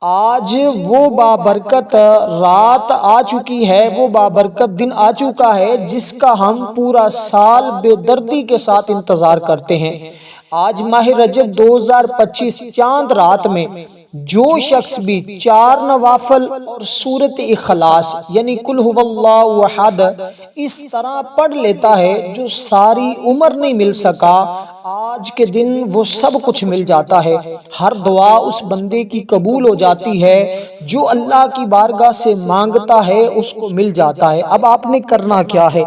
آج وہ بابرکت رات آ چکی ہے، وہ بابرکت دن آ چکا ہے جس کا ہم پورا سال بے دردی کے ساتھ انتظار کرتے ہیں۔ آج ماہ رجب 2025 چاند رات میں جو شخص بھی 4 نوافل اور سورۃ اخلاص یعنی قل ھو اللہ احد اس طرح پڑھ لیتا ہے جو ساری عمر نہیں مل سکا، آج کے دن وہ سب کچھ مل جاتا ہے۔ ہر دعا اس بندے کی قبول ہو جاتی ہے، جو اللہ کی بارگاہ سے مانگتا ہے اس کو مل جاتا ہے۔ اب آپ نے کرنا کیا ہے،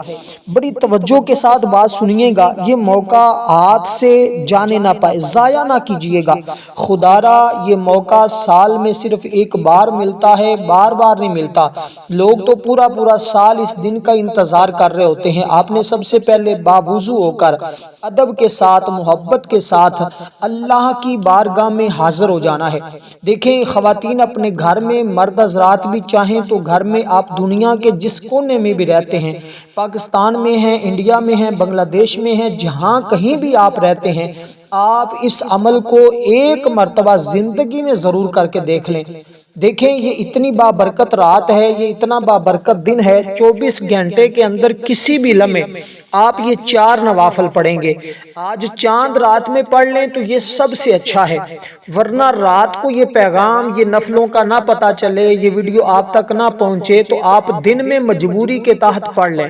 بڑی توجہ کے ساتھ بات سنیے گا، یہ موقع ہاتھ سے جانے نہ پائے، ضائع نہ کیجیے گا۔ خدا را یہ موقع سال میں صرف ایک بار ملتا ہے، بار بار نہیں ملتا۔ لوگ تو پورا سال اس دن کا انتظار کر رہے ہوتے ہیں۔ آپ نے سب سے پہلے باوضو ہو کر ادب کے ساتھ، محبت کے ساتھ اللہ کی بارگاہ میں حاضر ہو جانا ہے۔ دیکھیں خواتین اپنے گھر میں، مرد حضرات بھی چاہیں تو گھر میں، آپ دنیا کے جس کونے میں بھی رہتے ہیں، پاکستان میں ہیں، انڈیا میں ہیں، بنگلہ دیش میں ہیں، جہاں کہیں بھی آپ رہتے ہیں، آپ اس عمل کو ایک مرتبہ زندگی میں ضرور کر کے دیکھ لیں۔ دیکھیں یہ اتنی بابرکت رات ہے، یہ اتنا بابرکت دن ہے، 24 گھنٹے کے اندر کسی بھی لمحے آپ یہ 4 نوافل پڑھیں گے۔ آج چاند رات میں پڑھ لیں تو یہ سب سے اچھا ہے، ورنہ رات کو یہ پیغام، یہ نفلوں کا نہ پتہ چلے، یہ ویڈیو آپ تک نہ پہنچے تو آپ دن میں مجبوری کے تحت پڑھ لیں۔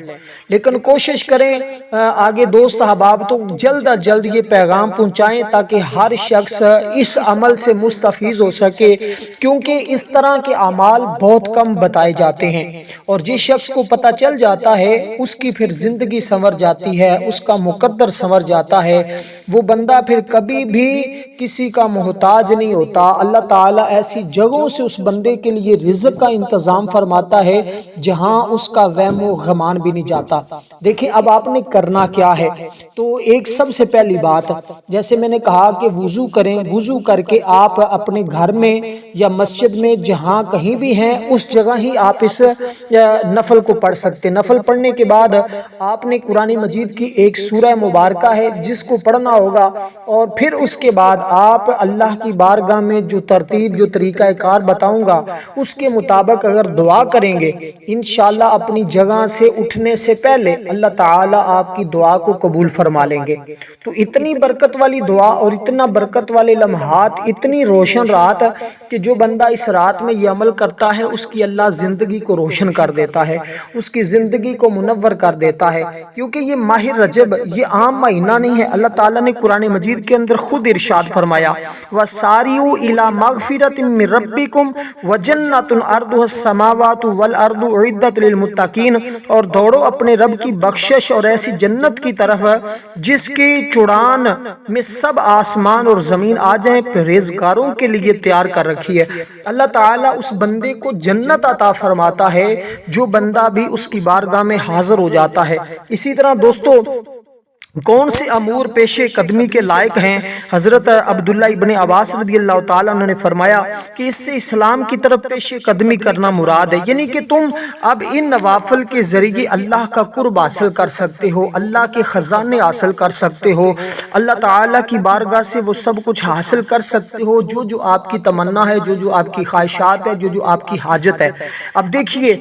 لیکن کوشش کریں آگے دوست احباب تو جلد از جلد یہ پیغام پہنچائیں تاکہ ہر شخص اس عمل سے مستفیض ہو سکے، کیونکہ اس طرح کے اعمال بہت کم بتائے جاتے ہیں، اور جس شخص کو پتہ چل جاتا ہے اس کی پھر زندگی سنور جاتی ہے، اس کا مقدر سنور جاتا ہے، وہ بندہ پھر کبھی بھی کسی کا محتاج نہیں ہوتا۔ اللہ تعالیٰ ایسی جگہوں سے اس بندے کے لیے رزق کا انتظام فرماتا ہے جہاں اس کا وہم و گمان بھی نہیں جاتا۔ دیکھیں اب آپ نے کرنا کیا ہے، تو ایک سب سے پہلی بات، جیسے میں نے کہا کہ وضو کریں، وضو کر کے آپ اپنے گھر میں یا مسجد میں جہاں کہیں بھی ہیں اس جگہ ہی آپ اس نفل کو پڑھ سکتے ہیں۔ نفل پڑھنے کے بعد آپ نے قرآن مجید کی ایک سورہ مبارکہ ہے جس کو پڑھنا ہوگا، اور پھر اس کے بعد آپ اللہ کی بارگاہ میں جو ترتیب، جو طریقہ کار بتاؤں گا اس کے مطابق اگر دعا کریں گے، انشاءاللہ اپنی جگہ سے اٹھنے سے پہلے اللہ تعالیٰ آپ کی دعا کو قبول فرما لیں گے۔ تو اتنی برکت والی دعا اور اتنا برکت والے لمحات، اتنی روشن رات کہ جو بندہ اس رات میں یہ عمل کرتا ہے اس کی اللہ زندگی کو روشن کر دیتا ہے، اس کی زندگی کو منور کر دیتا ہے، کیونکہ یہ ماہ رجب یہ عام مہینہ نہیں ہے۔ اللہ تعالیٰ نے قرآن مجید کے اندر خود ارشاد فرمایا وَسَارِعُوا إِلَىٰ مَغْفِرَةٍ مِّن رَبِّكُمْ وَجَنَّةٌ عَرْضُهَا السَّمَاوَاتُ وَالْأَرْضُ أُعِدَّتْ لِلْمُتَّقِينَ، اور دوڑو اپنے رب کی بخشش اور ایسی جنت کی طرف جس کی چڑان میں سب آسمان اور زمین آ جائیں، پرہیزگاروں کے لیے تیار کر رکھی ہے۔ اللہ تعالیٰ اس بندے کو جنت عطا فرماتا ہے جو بندہ بھی اس کی بارگاہ میں حاضر ہو جاتا ہے۔ اسی طرح دوستو کون سے امور پیش قدمی کے لائق ہیں؟ حضرت عبداللہ ابن عباس رضی اللہ تعالیٰ عنہ نے فرمایا کہ اس سے اسلام کی طرف پیش قدمی کرنا مراد ہے، یعنی کہ تم اب ان نوافل کے ذریعے اللہ کا قرب حاصل کر سکتے ہو، اللہ کے خزانے حاصل کر سکتے ہو، اللہ تعالیٰ کی بارگاہ سے وہ سب کچھ حاصل کر سکتے ہو جو جو آپ کی تمنا ہے، جو جو آپ کی خواہشات ہے، جو جو آپ کی حاجت ہے۔ اب دیکھیے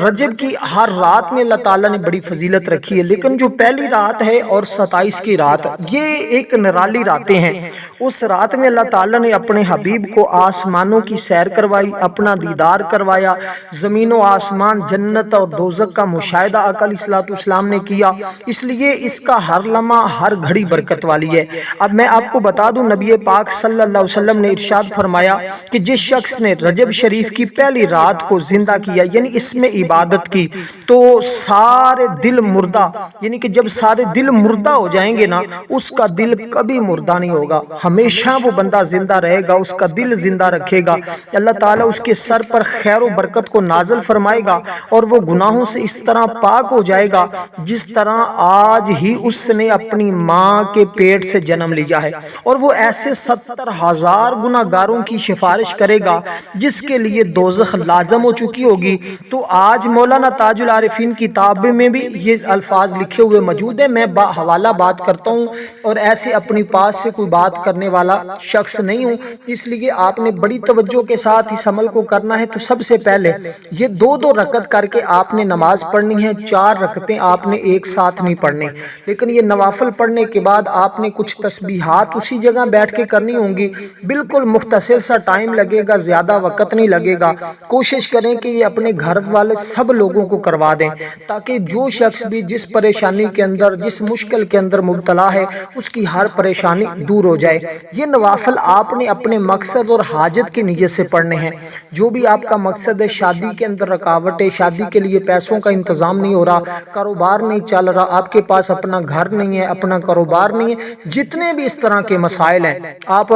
رجب کی ہر رات میں اللہ تعالیٰ نے بڑی فضیلت رکھی ہے، لیکن جو پہلی رات ہے اور 27 کی رات، یہ ایک نرالی راتیں ہیں۔ اس رات میں اللہ تعالیٰ نے اپنے حبیب کو آسمانوں کی سیر کروائی، اپنا دیدار کروایا، زمین و آسمان، جنت اور دوزخ کا مشاہدہ آقا علیہ الصلوۃ والسلام نے کیا، اس لیے اس کا ہر لمحہ، ہر گھڑی برکت والی ہے۔ اب میں آپ کو بتا دوں نبی پاک صلی اللہ علیہ وسلم نے ارشاد فرمایا کہ جس شخص نے رجب شریف کی پہلی رات کو زندہ کیا، یعنی اس میں عبادت کی، تو سارے دل مردہ، یعنی کہ جب سارے دل مردہ ہو جائیں گے نا، اس کا دل کبھی مردہ نہیں ہوگا، ہمیشہ وہ بندہ زندہ رہے گا، اس کا دل زندہ رکھے گا۔ اللہ تعالیٰ اس کے سر پر خیر و برکت کو نازل فرمائے گا، اور وہ گناہوں سے اس طرح پاک ہو جائے گا جس طرح آج ہی اس نے اپنی ماں کے پیٹ سے جنم لیا ہے، اور وہ ایسے 70,000 گناہ گاروں کی سفارش کرے گا جس کے لیے دوزخ لازم ہو چکی ہوگی۔ تو آج مولانا تاج العارفین کتاب میں بھی یہ الفاظ لکھے ہوئے موجود ہیں، میں حوالہ بات کرتا ہوں اور ایسے اپنی پاس سے کوئی بات کرنے والا شخص نہیں ہوں، اس لیے آپ نے بڑی توجہ کے ساتھ اس عمل کو کرنا ہے۔ تو سب سے پہلے یہ 2 رکعت کر کے آپ نے نماز پڑھنی ہے، 4 رکعتیں آپ نے ایک ساتھ نہیں پڑھنی، لیکن یہ نوافل پڑھنے کے بعد آپ نے کچھ تسبیحات اسی جگہ بیٹھ کے کرنی ہوں گی، بالکل مختصر سا ٹائم لگے گا، زیادہ وقت نہیں لگے گا۔ کوشش کریں کہ یہ اپنے گھر والے سب لوگوں کو کروا دیں، تاکہ جو شخص بھی جس پریشانی کے اندر، جس مشکل کے اندر مبتلا ہے، اس کی ہر پریشانی دور ہو جائے۔ یہ نوافل آپ نے اپنے مقصد اور حاجت کی نیت سے پڑھنے ہیں۔ جو بھی آپ کا مقصد ہے، شادی کے اندر رکاوٹ ہے، شادی کے لیے پیسوں کا انتظام نہیں ہو رہا، کاروبار نہیں چل رہا، آپ کے پاس اپنا گھر نہیں ہے، اپنا کاروبار نہیں ہے، جتنے بھی اس طرح کے مسائل ہیں، آپ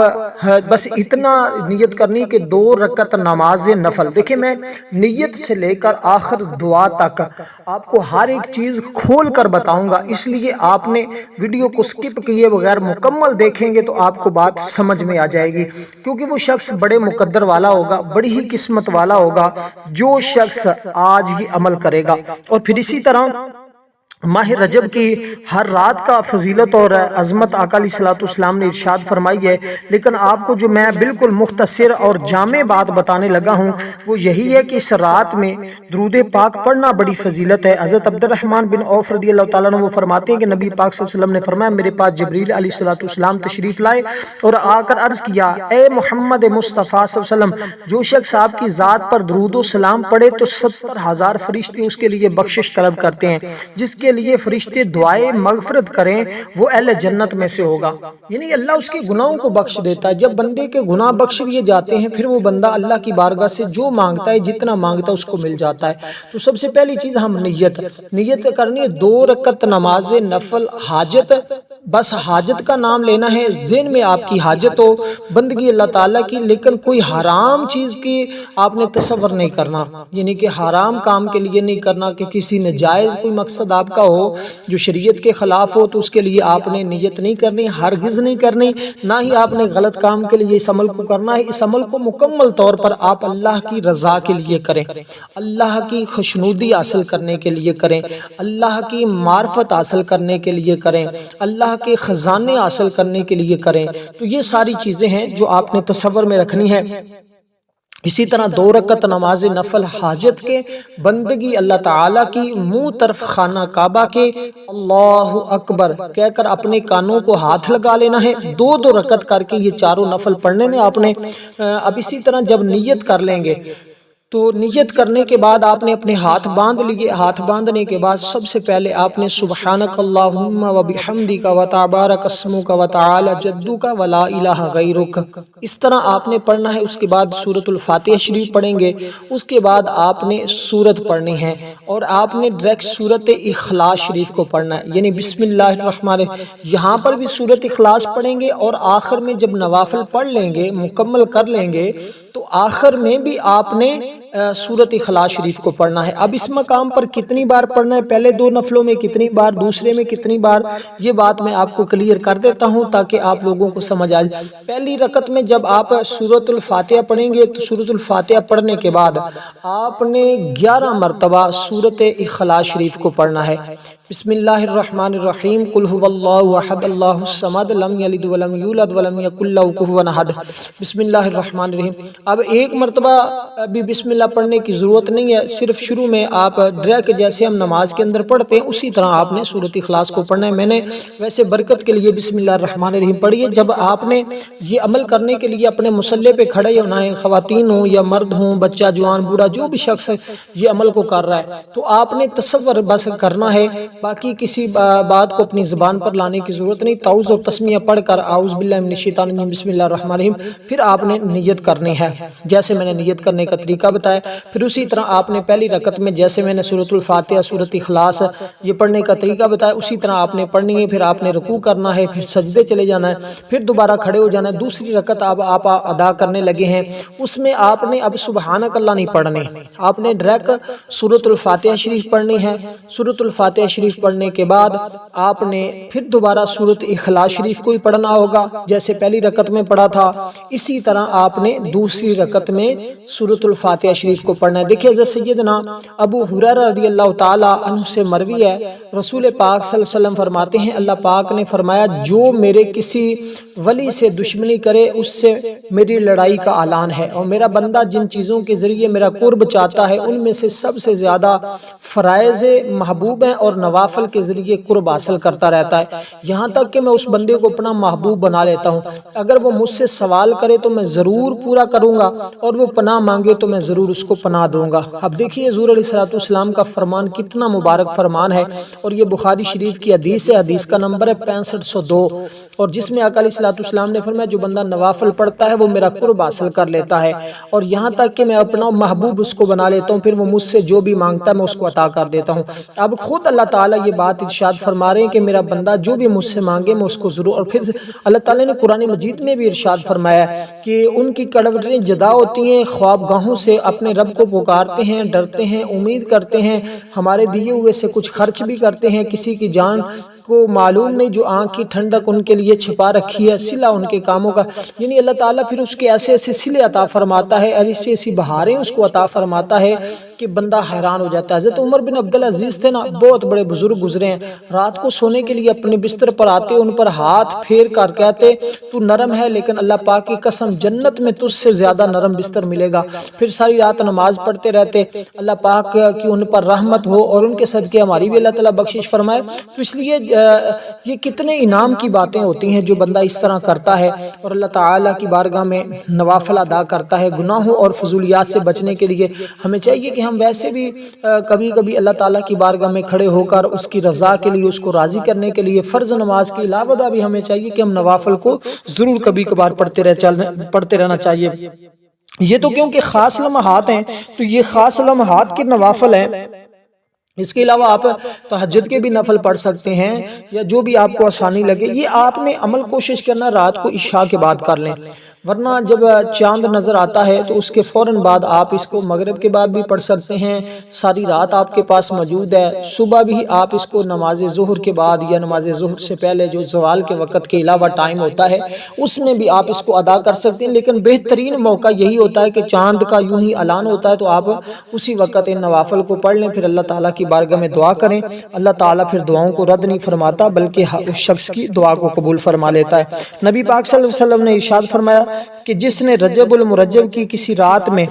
بس اتنا نیت کرنی کہ 2 رکعت نماز نفل۔ دیکھیں میں نیت سے لے کر آخر دعا تک آپ کو ہر ایک چیز کھول کر بتاؤں گا، اس لیے آپ نے ویڈیو کو سکپ کیے بغیر مکمل دیکھیں گے تو آپ کو بات سمجھ میں آ جائے گی، کیونکہ وہ شخص بڑے مقدر والا ہوگا، بڑی ہی قسمت والا ہوگا جو شخص آج ہی عمل کرے گا۔ اور پھر اسی طرح ماہ رجب کی ہر رات کا فضیلت اور عظمت آقا علیہ الصلوۃ والسلام نے ارشاد فرمائی ہے، لیکن آپ کو جو میں بالکل مختصر اور جامع بات بتانے لگا ہوں وہ یہی ہے کہ اس رات میں درود پاک پڑھنا بڑی فضیلت ہے۔ حضرت عبد الرحمن بن عوف رضی اللہ تعالیٰ عنہ وہ فرماتے ہیں کہ نبی پاک صلی اللہ علیہ وسلم نے فرمایا، میرے پاس جبریل علیہ الصلوۃ والسلام تشریف لائے اور آ کر عرض کیا، اے محمد مصطفیٰ صلی اللہ علیہ وسلم، جو شخص آپ کی ذات پر درود و سلام پڑھے تو 70,000 فرشتے اس کے لیے بخشش طلب کرتے ہیں، جس کے لیے فرشتے دعائے مغفرت کریں وہ اہل جنت میں سے ہوگا۔ یعنی اللہ اس کے گناہوں کو بخش دیتا ہے۔ جب بندے کے گناہ بخش دیے جاتے ہیں، پھر وہ بندہ اللہ کی بارگاہ سے جو مانگتا ہے، جتنا مانگتا ہے اس کو مل جاتا ہے۔ تو سب سے پہلی چیز ہم نیت کرنی ہے 2 رکعت نماز نفل، حاجت، بس حاجت کا نام لینا ہے، ذہن میں آپ کی حاجت ہو، بندگی اللہ تعالیٰ کی، لیکن کوئی حرام چیز کی آپ نے تصور نہیں کرنا، یعنی کہ حرام کام کے لیے نہیں کرنا کہ کسی ناجائز کوئی مقصد آپ کا ہو جو شریعت کے خلاف ہو، تو اس کے لیے آپ نے نیت نہیں کرنی، ہرگز نہیں کرنی، نہ ہی آپ نے غلط کام کے لیے اس عمل کو کرنا ہے۔ اس عمل کو مکمل طور پر آپ اللہ کی رضا کے لیے کریں، اللہ کی خوشنودی حاصل کرنے کے لیے کریں، اللہ کی معرفت حاصل کرنے کے لیے کریں، اللہ کے خزانے حاصل کرنے کے لیے کریں۔ تو یہ ساری چیزیں ہیں جو آپ نے تصور میں رکھنی ہے۔ اسی طرح 2 رکعت نماز نفل حاجت کے، بندگی اللہ تعالیٰ کی، منہ طرف خانہ کعبہ کے اللہ اکبر کہہ کر اپنے کانوں کو ہاتھ لگا لینا ہے، 2 رکعت کر کے یہ 4 نفل پڑھنے نے آپ نے۔ اب اسی طرح جب نیت کر لیں گے تو نیت کرنے کے بعد آپ نے اپنے ہاتھ باندھ لیے، ہاتھ باندھنے کے بعد سب سے پہلے آپ نے سبحانک اللہم و بحمدک و تبارک اسمک و تعالی جدک و لا الہ غیرک، اس طرح آپ نے پڑھنا ہے۔ اس کے بعد سورۃ الفاتحہ شریف پڑھیں گے، اس کے بعد آپ نے سورت پڑھنی ہے اور آپ نے ڈائریکٹ سورۃ اخلاص شریف کو پڑھنا ہے، یعنی بسم اللہ الرحمن الرحیم۔ یہاں پر بھی سورۃ اخلاص پڑھیں گے اور آخر میں جب نوافل پڑھ لیں گے، مکمل کر لیں گے، تو آخر میں بھی آپ نے سورۃ اخلاص شریف کو پڑھنا ہے۔ اب اس مقام پر کتنی بار پڑھنا ہے، پہلے 2 نفلوں میں کتنی بار، دوسرے میں کتنی بار، یہ بات میں آپ کو کلیئر کر دیتا ہوں تاکہ آپ لوگوں کو سمجھ آ جائے۔ پہلی رکعت میں جب آپ سورۃ الفاتحہ پڑھیں گے تو سورۃ الفاتحہ پڑھنے کے بعد آپ نے 11 مرتبہ سورۃ اخلاص شریف کو پڑھنا ہے۔ بسم اللہ الرحمن الرحیم، قل هو اللہ احد اللہ الصمد لم یلد ولم یولد ولم یکن لہ کفوا احد، بسم اللہ الرحمن الرحیم۔ اب ایک مرتبہ بھی بسم اللہ پڑھنے کی ضرورت نہیں ہے، صرف شروع میں آپ ڈائریکٹ جیسے ہم نماز کے اندر پڑھتے ہیں اسی طرح آپ نے سورۃ اخلاص کو پڑھنا ہے۔ میں نے ویسے برکت کے لیے بسم اللہ الرحمن الرحیم پڑھی ہے۔ جب آپ نے یہ عمل کرنے کے لیے اپنے مصلی پہ کھڑے ہونا ہے، خواتین ہوں یا مرد ہوں، بچہ جوان بوڑھا جو بھی شخص یہ عمل کو کر رہا ہے، تو آپ نے تصور بس کرنا ہے، باقی کسی بات کو اپنی زبان پر لانے کی ضرورت نہیں۔ تعوذ اور تسمیہ پڑھ کر اعوذ باللہ من الشیطان الرجیم بسم اللہ الرحمن الرحیم، پھر آپ نے نیت کرنی ہے جیسے میں نے نیت کرنے کا طریقہ بتایا۔ پھر اسی طرح آپ نے پہلی رکعت میں جیسے میں نے سورۃ الفاتحہ، سورۃ اخلاص یہ پڑھنے کا طریقہ بتایا، اسی طرح آپ نے پڑھنی ہے۔ پھر آپ نے رکوع کرنا ہے، پھر سجدے چلے جانا ہے، پھر دوبارہ کھڑے ہو جانا ہے۔ دوسری رکعت آپ ادا کرنے لگے ہیں، اس میں آپ نے اب سبحانک اللہ نہیں پڑھنے، آپ نے ڈائریکٹ سورۃ الفاتحہ شریف پڑھنی ہے۔ سورۃ الفاتحہ شریف شریف پڑھنے کے بعد آپ نے پھر دوبارہ سورۃ اخلاص شریف کو ہی پڑھنا ہوگا، جیسے پہلی رکعت میں پڑھا تھا اسی طرح آپ نے دوسری رکعت میں سورۃ الفاتحہ شریف کو پڑھنا ہے۔ دیکھیے حضرت سیدنا ابو ہریرہ رضی اللہ تعالی عنہ سے مروی ہے، رسول پاک صلی اللہ علیہ وسلم فرماتے ہیں اللہ پاک نے فرمایا جو میرے کسی ولی سے دشمنی کرے اس سے میری لڑائی کا اعلان ہے، اور میرا بندہ جن چیزوں کے ذریعے میرا قرب چاہتا ہے ان میں سے سب سے زیادہ فرائض محبوب ہیں اور نوافل کے ذریعے قرب حاصل کرتا رہتا ہے، یہاں تک کہ میں اس بندے کو اپنا محبوب بنا لیتا ہوں، اگر وہ مجھ سے سوال کرے تو میں ضرور پورا کروں گا اور وہ پناہ مانگے تو میں ضرور اس کو پناہ دوں گا۔ اب دیکھیے حضور علیہ السلام کا فرمان کتنا مبارک فرمان ہے، اور یہ بخاری شریف کی حدیث ہے، حدیث کا نمبر ہے 6502، اور جس میں آقا علیہ السلام نے فرمایا جو بندہ نوافل پڑھتا ہے وہ میرا قرب حاصل کر لیتا ہے، اور یہاں تک کہ میں اپنا محبوب اس کو بنا لیتا ہوں، پھر وہ مجھ سے جو بھی مانگتا ہے میں اس کو عطا کر دیتا ہوں۔ اب خود اللہ تعالیٰ یہ بات ارشاد فرما رہے ہیں کہ میرا بندہ جو بھی مجھ سے مانگے میں اس کو ضرور، اور پھر اللہ تعالیٰ نے قرآن مجید میں بھی ارشاد فرمایا ہے کہ ان کی کڑوٹیں جدا ہوتی ہیں، خوابگاہوں سے اپنے رب کو پکارتے ہیں، ڈرتے ہیں، امید کرتے ہیں، ہمارے دیے ہوئے سے کچھ خرچ بھی کرتے ہیں، کسی کی جان کو معلوم نہیں جو آنکھ کی ٹھنڈک ان کے لیے چھپا رکھی ہے، صلہ ان کے کاموں کا، یعنی اللہ تعالیٰ پھر اس کے ایسے ایسے صلے عطا فرماتا ہے، ایسی ایسی بہاریں اس کو عطا فرماتا ہے کہ بندہ حیران ہو جاتا ہے۔ حضرت عمر بن عبدالعزیز تھے نا، بہت بڑے بزرگ گزرے ہیں، رات کو سونے کے لیے اپنے بستر پر آتے، ان پر ہاتھ پھیر کر کہتے تو نرم ہے لیکن اللہ پاک کی قسم جنت میں تجھ سے زیادہ نرم بستر ملے گا، پھر ساری رات نماز پڑھتے رہتے، اللہ پاک کی ان پر رحمت ہو اور ان کے صدقے ہماری بھی اللہ تعالیٰ بخشش فرمائے۔ تو اس لیے یہ کتنے انعام کی باتیں ہوتی ہیں جو بندہ اس طرح کرتا ہے اور اللہ تعالیٰ کی بارگاہ میں نوافل ادا کرتا ہے۔ گناہوں اور فضولیات سے بچنے کے لیے ہمیں چاہیے کہ ہم ویسے بھی کبھی کبھی اللہ تعالیٰ کی بارگاہ میں کھڑے ہو کر اس کی رضا کے لیے، اس کو راضی کرنے کے لیے فرض نماز کے علاوہ بھی ہمیں چاہیے کہ ہم نوافل کو ضرور کبھی کبھار پڑھتے رہنا چاہیے۔ یہ تو کیونکہ خاص لمحات ہیں تو یہ خاص لمحات کے نوافل ہیں، اس کے علاوہ آپ تہجد کے بھی نفل پڑھ سکتے ہیں یا جو بھی آپ کو آسانی لگے۔ یہ آپ نے عمل کوشش کرنا رات کو عشاء کے بعد کر لیں، ورنہ جب چاند نظر آتا ہے تو اس کے فوراً بعد آپ اس کو مغرب کے بعد بھی پڑھ سکتے ہیں، ساری رات آپ کے پاس موجود ہے، صبح بھی آپ اس کو نماز ظہر کے بعد یا نماز ظہر سے پہلے جو زوال کے وقت کے علاوہ ٹائم ہوتا ہے اس میں بھی آپ اس کو ادا کر سکتے ہیں، لیکن بہترین موقع یہی ہوتا ہے کہ چاند کا یوں ہی اعلان ہوتا ہے تو آپ اسی وقت ان نوافل کو پڑھ لیں، پھر اللہ تعالیٰ کی بارگاہ میں دعا کریں، اللہ تعالیٰ پھر دعاؤں کو رد نہیں فرماتا بلکہ اس شخص کی دعا کو قبول فرما لیتا ہے۔ نبی پاک صلی اللہ علیہ وسلم نے ارشاد فرمایا کہ جس نے رجب المرجب کی کسی رات میں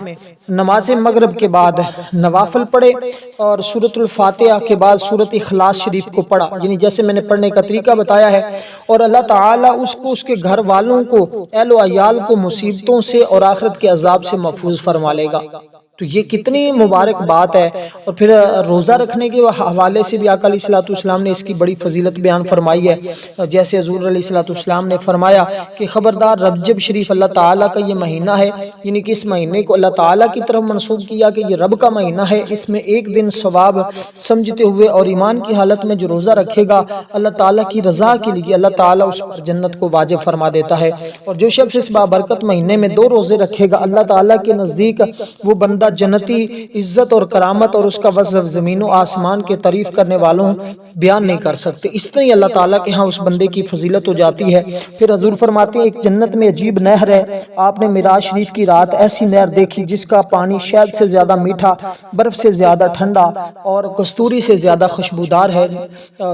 نماز مغرب کے بعد نوافل پڑھے اور سورۃ الفاتحہ کے بعد سورۃ اخلاص شریف کو پڑھا، یعنی جیسے میں نے پڑھنے کا طریقہ بتایا ہے، اور اللہ تعالیٰ اس کو، اس کے گھر والوں کو، اہل و عیال کو مصیبتوں سے اور آخرت کے عذاب سے محفوظ فرما لے گا۔ تو یہ کتنی مبارک بات ہے۔ اور پھر روزہ رکھنے کے حوالے سے بھی آقا علیہ السلام نے اس کی بڑی فضیلت بیان فرمائی ہے، جیسے حضور علیہ السلام نے فرمایا کہ خبردار رجب شریف اللہ تعالیٰ کا یہ مہینہ ہے، یعنی کہ اس مہینے کو اللہ تعالیٰ کی طرف منسوب کیا کہ یہ رب کا مہینہ ہے، اس میں ایک دن ثواب سمجھتے ہوئے اور ایمان کی حالت میں جو روزہ رکھے گا اللہ تعالیٰ کی رضا کے لیے اللہ تعالیٰ اس پر جنت کو واجب فرما دیتا ہے، اور جو شخص اس بابرکت مہینے میں 2 روزے رکھے گا اللہ تعالیٰ کے نزدیک وہ بندہ جنتی عزت اور کرامت اور اس کا وصف زمین و آسمان کے تعریف کرنے والوں بیان نہیں کر سکتے، اس طرح اللہ تعالیٰ کے ہاں اس بندے کی فضیلت ہو جاتی ہے۔ پھر حضور فرماتے ہیں ایک جنت میں عجیب نہر ہے، آپ نے معراج شریف کی رات ایسی نہر دیکھی جس کا پانی شہد سے زیادہ میٹھا، برف سے زیادہ ٹھنڈا اور کستوری سے زیادہ خوشبودار ہے۔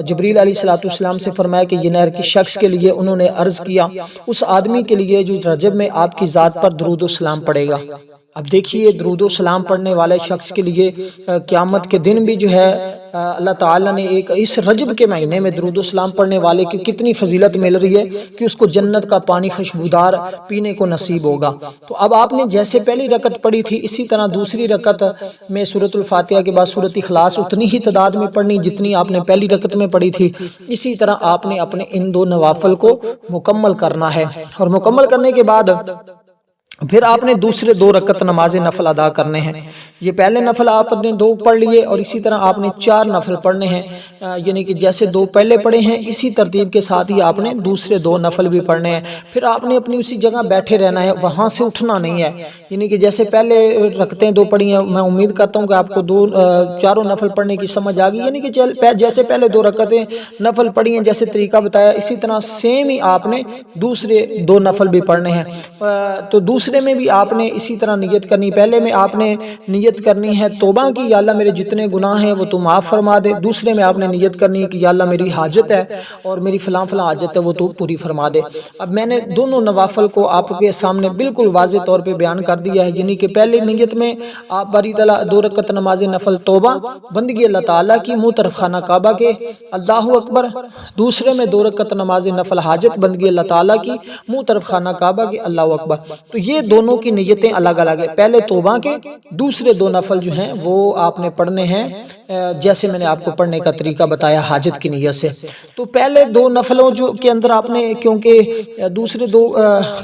جبریل علیہ السلام سے فرمایا کہ یہ نہر کس شخص کے لیے؟ انہوں نے عرض کیا اس آدمی کے لیے جو رجب میں آپ کی ذات پر درود و سلام پڑھے گا۔ اب دیکھیے درود و سلام پڑھنے والے شخص کے لیے قیامت کے دن بھی جو ہے اللہ تعالیٰ نے ایک اس رجب کے مہینے میں درود و سلام پڑھنے والے کی کتنی فضیلت مل رہی ہے کہ اس کو جنت کا پانی خوشبودار پینے کو نصیب ہوگا۔ تو اب آپ نے جیسے پہلی رکعت پڑھی تھی اسی طرح دوسری رکعت میں سورۃ الفاتحہ کے بعد سورۃ اخلاص اتنی ہی تعداد میں پڑھنی جتنی آپ نے پہلی رکعت میں پڑھی تھی، اسی طرح آپ نے اپنے ان 2 نوافل کو مکمل کرنا ہے، اور مکمل کرنے کے بعد پھر آپ نے دوسرے 2 رکعت نماز نفل ادا کرنے ہیں۔ یہ پہلے نفل آپ نے 2 پڑھ لیے اور اسی طرح آپ نے 4 نفل پڑھنے ہیں، یعنی کہ جیسے 2 پہلے پڑھے ہیں اسی ترتیب کے ساتھ ہی آپ نے دوسرے 2 نفل بھی پڑھنے ہیں۔ پھر آپ نے اپنی اسی جگہ بیٹھے رہنا ہے، وہاں سے اٹھنا نہیں ہے، یعنی کہ جیسے پہلے رکعتیں 2 پڑھی ہیں، میں امید کرتا ہوں کہ آپ کو 4 نفل پڑھنے کی سمجھ آ گئی، یعنی کہ جیسے پہلے 2 رکعتیں نفل پڑھی ہیں جیسے طریقہ بتایا، اسی طرح سیم ہی آپ نے دوسرے 2 نفل بھی پڑھنے ہیں۔ تو دوسرے میں بھی آپ نے اسی طرح نیت کرنی، پہلے میں آپ نے نیت کرنی ہے توبہ کی، یا اللہ میرے جتنے گناہ ہیں وہ تو معاف فرما دے۔ دوسرے میں آپ نے نیت کرنی ہے کہ یا اللہ میری حاجت ہے اور میری فلاں فلاں حاجت ہے وہ تو پوری فرما دے۔ اب میں نے دونوں نوافل کو آپ کے سامنے بالکل واضح طور پہ بیان کر دیا ہے، یعنی کہ پہلی نیت میں آپ باری تعالیٰ 2 رکعت نماز نفل توبہ بندگی اللہ تعالیٰ کی منہ طرف خانہ کعبہ کے اللہ اکبر، دوسرے میں 2 رکعت نماز نفل حاجت بندگی اللہ تعالیٰ کی منہ طرف خانہ کعبہ کے اللہ اکبر۔ تو یہ دونوں کی نیتیں الگ الگ ہیں، پہلے توبہ کے، دوسرے 2 نفل جو ہیں وہ آپ نے پڑھنے ہیں جیسے میں نے آپ کو پڑھنے کا طریقہ بتایا حاجت کی نیت سے۔ تو پہلے 2 نفلوں جو کے اندر آپ نے، کیونکہ دوسرے 2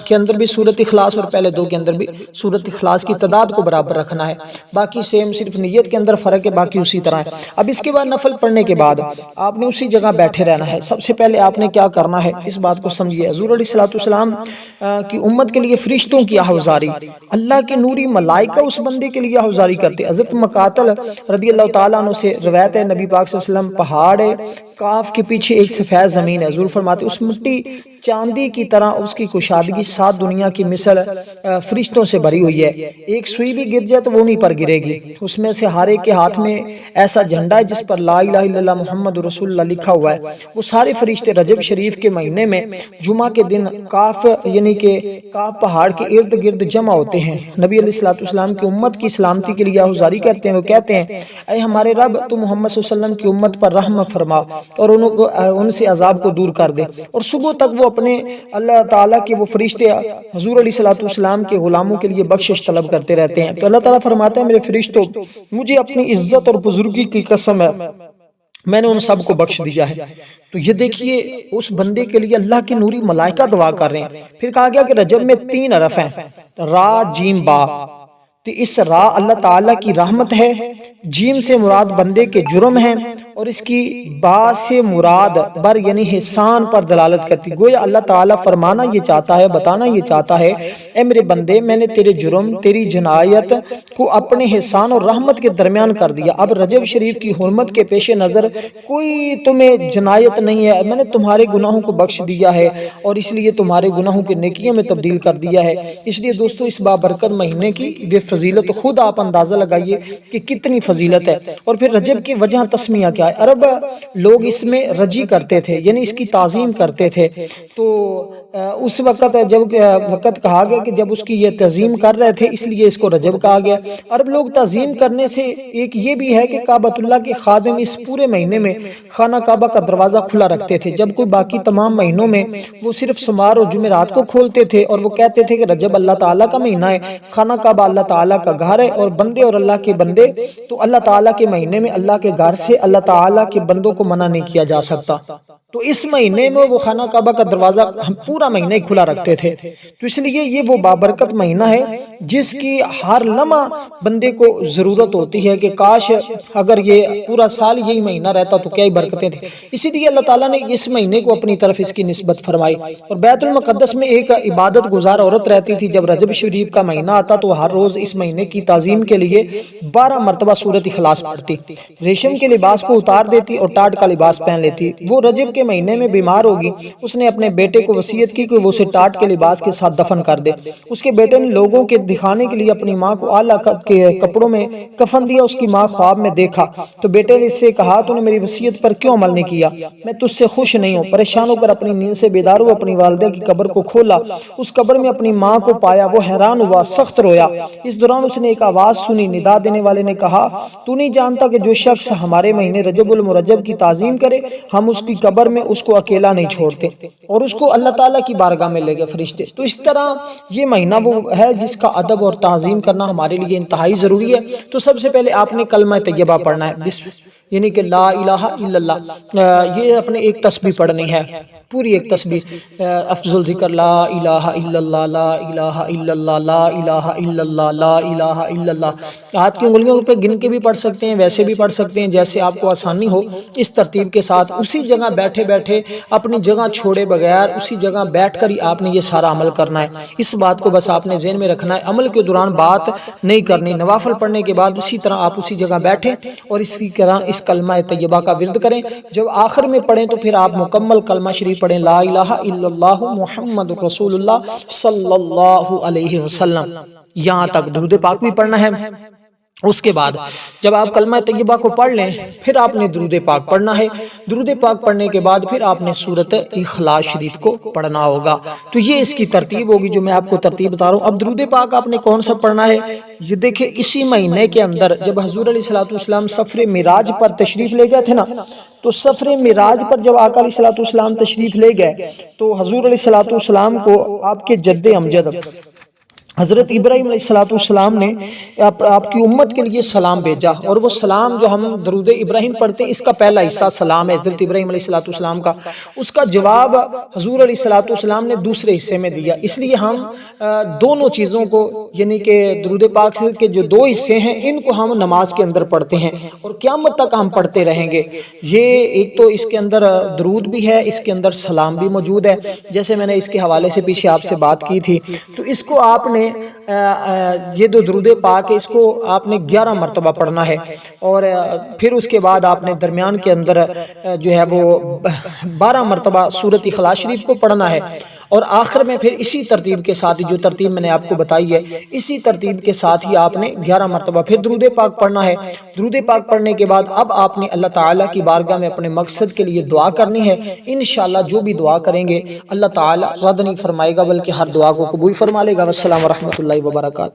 کے اندر بھی سورۃ اخلاص اور پہلے 2 کے اندر بھی سورۃ اخلاص کی تعداد کو برابر رکھنا ہے، باقی سیم صرف نیت کے اندر فرق ہے، باقی اسی طرح ہے۔ اب اس کے بعد نفل پڑھنے کے بعد آپ نے اسی جگہ بیٹھے رہنا ہے۔ سب سے پہلے آپ نے کیا کرنا ہے اس بات کو سمجھیے، حضور علیہ السلام کی امت کے لیے فرشتوں کی آہوازاری، اللہ کے نوری ملائکہ اس بندے کے لیے آہوازاری کرتے۔ حضرت مقاتل رضی اللہ تعالیٰ عنہ سے روایت ہے، نبی پاک صلی اللہ علیہ وسلم پہاڑ کاف کے پیچھے ایک سفید زمین ہے، حضور فرماتے اس مٹی چاندی کی طرح اس کی کشادگی 7 دنیا کی مثل فرشتوں سے بھری ہوئی ہے، ایک سوئی بھی گر جائے تو وہ نہیں پر گرے گی، اس میں سے ہر ایک کے ہاتھ میں ایسا جھنڈا ہے جس پر لا الہ الا اللہ محمد رسول اللہ لکھا ہوا ہے۔ وہ سارے فرشتے رجب شریف کے مہینے میں جمعہ کے دن کاف یعنی کہ کاف پہاڑ کے ارد گرد جمع ہوتے ہیں، نبی علیہ السلام کی امت کی سلامتی کے لیے آہوازاری کرتے ہیں۔ وہ کہتے ہیں اے ہمارے رب تو محمد صلی اللہ علیہ وسلم کی امت پر رحم فرما اور ان سے عذاب کو دور کر دے، اور صبح تک وہ اپنے اللہ تعالیٰ کے وہ فرشتے حضور علیہ السلام کے غلاموں کے لیے بخشش طلب کرتے رہتے ہیں۔ تو اللہ تعالیٰ فرماتا ہے میرے فرشتوں مجھے اپنی عزت اور بزرگی کی قسم ہے میں نے ان سب کو بخش دیا ہے۔ تو یہ دیکھیے اس بندے کے لیے اللہ کی نوری ملائکہ دعا کر رہے ہیں۔ پھر کہا گیا کہ رجب میں 3 حرف ہیں، را جیم با، تو اس را اللہ تعالیٰ کی رحمت ہے، جیم سے مراد بندے کے جرم ہیں، اور اس کی با سے مراد بر یعنی احسان پر دلالت کرتی، گویا اللہ تعالیٰ فرمانا یہ چاہتا ہے، بتانا یہ چاہتا ہے اے میرے بندے میں نے تیرے جرم تیری جنایت کو اپنے احسان اور رحمت کے درمیان کر دیا، اب رجب شریف کی حرمت کے پیش نظر کوئی تمہیں جنایت نہیں ہے، میں نے تمہارے گناہوں کو بخش دیا ہے اور اس لیے تمہارے گناہوں کے نیکیوں میں تبدیل کر دیا ہے۔ اس لیے دوستو اس بابرکت مہینے کی بے فضیلت خود آپ اندازہ لگائیے کہ کتنی فضیلت ہے۔ اور پھر رجب کی وجہ تسمیہ کیا ہے؟ عرب لوگ اس میں رجی کرتے تھے، یعنی اس کی تعظیم کرتے تھے، تو اس وقت جب وقت کہا گیا کہ جب اس کی یہ تعظیم کر رہے تھے اس لیے اس کو رجب کہا گیا۔ عرب لوگ تعظیم کرنے سے ایک یہ بھی ہے کہ کعبۃ اللہ کے خادم اس پورے مہینے میں خانہ کعبہ کا دروازہ کھلا رکھتے تھے، جب کوئی باقی تمام مہینوں میں وہ صرف سمار اور جمعرات کو کھولتے تھے، اور وہ کہتے تھے کہ رجب اللہ تعالیٰ کا مہینہ ہے، خانہ کعبہ اللہ تعالیٰ کا گھر ہے، اور بندے اور اللہ کے بندے تو اللہ تعالیٰ کے مہینے میں اللہ کے گھر سے اللہ تعالیٰ کے بندوں کو منع نہیں کیا جا سکتا، تو اس مہینے میں وہ خانہ کعبہ کا دروازہ پورا مہینہ ہی کھلا رکھتے تھے۔ تو اس لیے یہ وہ بابرکت مہینہ ہے جس کی ہر لمحہ بندے کو ضرورت ہوتی ہے کہ کاش اگر یہ پورا سال یہی مہینہ رہتا تو کیا ہی برکتیں تھیں۔ اسی لیے اللہ تعالیٰ نے اس مہینے کو اپنی طرف اس کی نسبت فرمائی۔ اور بیت المقدس میں ایک عبادت گزار عورت رہتی تھی، جب رجب شریف کا مہینہ آتا تو ہر روز اس مہینے کی تعظیم کے لیے 12 مرتبہ سورۃ اخلاص پڑھتی، ریشم کے لباس کو اتار دیتی اور ٹاٹ کا لباس پہن لیتی۔ وہ رجب کے مہینے میں بیمار ہوگی، اس نے اپنے بیٹے کو وصیت کی کہ وہ اسے ٹاٹ کے لباس کے ساتھ دفن کر دے۔ اس کے بیٹے نے لوگوں کے دکھانے کے لیے اپنی ماں کو اعلیٰ کے کپڑوں میں کفن دیا۔ اس کی ماں خواب میں دیکھا تو بیٹے نے اس سے کہا تو نے میری وصیت پر کیوں عمل نہیں کیا؟ میں تجھ سے خوش نہیں ہوں۔ پریشان ہو کر اپنی نیند سے بیدار ہوا، اپنی والدہ کی قبر کو کھولا، اس قبر میں اپنی ماں کو پایا، وہ حیران ہوا، سخت رویا۔ اس دوران اس نے ایک آواز سنی، ندا دینے والے نے کہا تو نہیں جانتا کہ جو شخص ہمارے مہینے رجب رجب المرجب کی تعظیم کرے، ہم اس کی قبر میں اس کو اکیلا نہیں چھوڑتے اور اس کو اللہ تعالیٰ کی بارگاہ میں لے گئے فرشتے۔ تو اس طرح یہ مہینہ وہ ہے جس کا ادب اور تعظیم کرنا ہمارے لیے انتہائی ضروری ہے۔ تو سب سے پہلے آپ نے کلمہ طیبہ پڑھنا ہے، یعنی کہ لا الہ الا اللہ، یہ اپنے ایک تسبیح پڑھنی ہے، پوری ایک تسبیح، افضل ذکر لا الہ الا اللہ، لا الہ الا اللہ، لا الہ الا اللہ، لا الہ الا اللہ۔ ہاتھ کی انگلیوں پہ گن کے بھی پڑھ سکتے ہیں، ویسے بھی پڑھ سکتے ہیں، جیسے آپ کو آسانی ہو اس ترتیب کے ساتھ۔ اسی جگہ بیٹھے بیٹھے اپنی جگہ چھوڑے بغیر اسی جگہ بیٹھ کر ہی آپ نے یہ سارا عمل کرنا ہے۔ اس بات کو بس آپ نے ذہن میں رکھنا ہے، عمل کے دوران بات نہیں کرنی۔ نوافل پڑھنے کے بعد اسی طرح آپ اسی جگہ بیٹھیں اور اسی طرح اس کلمہ طیبہ کا ورد کریں۔ جب آخر میں پڑھیں تو پھر آپ مکمل کلمہ شریف پڑھیں، لا الہ الا اللہ محمد رسول اللہ صلی اللہ علیہ وسلم، یہاں تک درود پاک بھی پڑھنا ہے۔ اس کے بعد جب آپ کلمہ طیبہ کو پڑھ لیں پھر آپ نے درود پاک پڑھنا ہے۔ درود پاک پڑھنے کے بعد پھر آپ نے سورۃ اخلاص شریف کو پڑھنا ہوگا۔ تو یہ اس کی ترتیب ہوگی جو میں آپ کو ترتیب بتا رہا ہوں۔ اب درود پاک آپ نے کون سا پڑھنا ہے؟ یہ دیکھیں، اسی مہینے کے اندر جب حضور علیہ الصلوۃ والسلام سفر معراج پر تشریف لے گئے تھے نا، تو سفر معراج پر جب آقا علیہ الصلوۃ والسلام تشریف لے گئے تو حضور علیہ الصلوۃ والسلام کو آپ کے جد امجد حضرت ابراہیم علیہ السلام نے آپ کی امت کے لیے سلام بھیجا، اور وہ سلام جو ہم درود ابراہیم پڑھتے ہیں اس کا پہلا حصہ سلام ہے حضرت ابراہیم علیہ السلام کا، اس کا جواب حضور علیہ السلام نے دوسرے حصے میں دیا۔ اس لیے ہم دونوں چیزوں کو، یعنی کہ درود پاک کے جو دو حصے ہیں ان کو ہم نماز کے اندر پڑھتے ہیں اور قیامت تک ہم پڑھتے رہیں گے۔ یہ ایک تو اس کے اندر درود بھی ہے، اس کے اندر سلام بھی موجود ہے، جیسے میں نے اس کے حوالے سے پیچھے آپ سے بات کی تھی۔ تو اس کو آپ نے یہ دو درود پاک ہے اس کو آپ نے 11 مرتبہ پڑھنا ہے، اور پھر اس کے بعد آپ نے درمیان کے اندر جو ہے وہ 12 مرتبہ سورۃ اخلاص شریف کو پڑھنا ہے، اور آخر میں پھر اسی ترتیب کے ساتھ جو ترتیب میں نے آپ کو بتائی ہے اسی ترتیب کے ساتھ ہی آپ نے 11 مرتبہ پھر درود پاک پڑھنا ہے۔ درود پاک پڑھنے کے بعد اب آپ نے اللہ تعالیٰ کی بارگاہ میں اپنے مقصد کے لیے دعا کرنی ہے۔ انشاءاللہ جو بھی دعا کریں گے اللہ تعالیٰ رد نہیں فرمائے گا بلکہ ہر دعا کو قبول فرما لے گا۔ والسلام ورحمۃ اللہ وبرکاتہ۔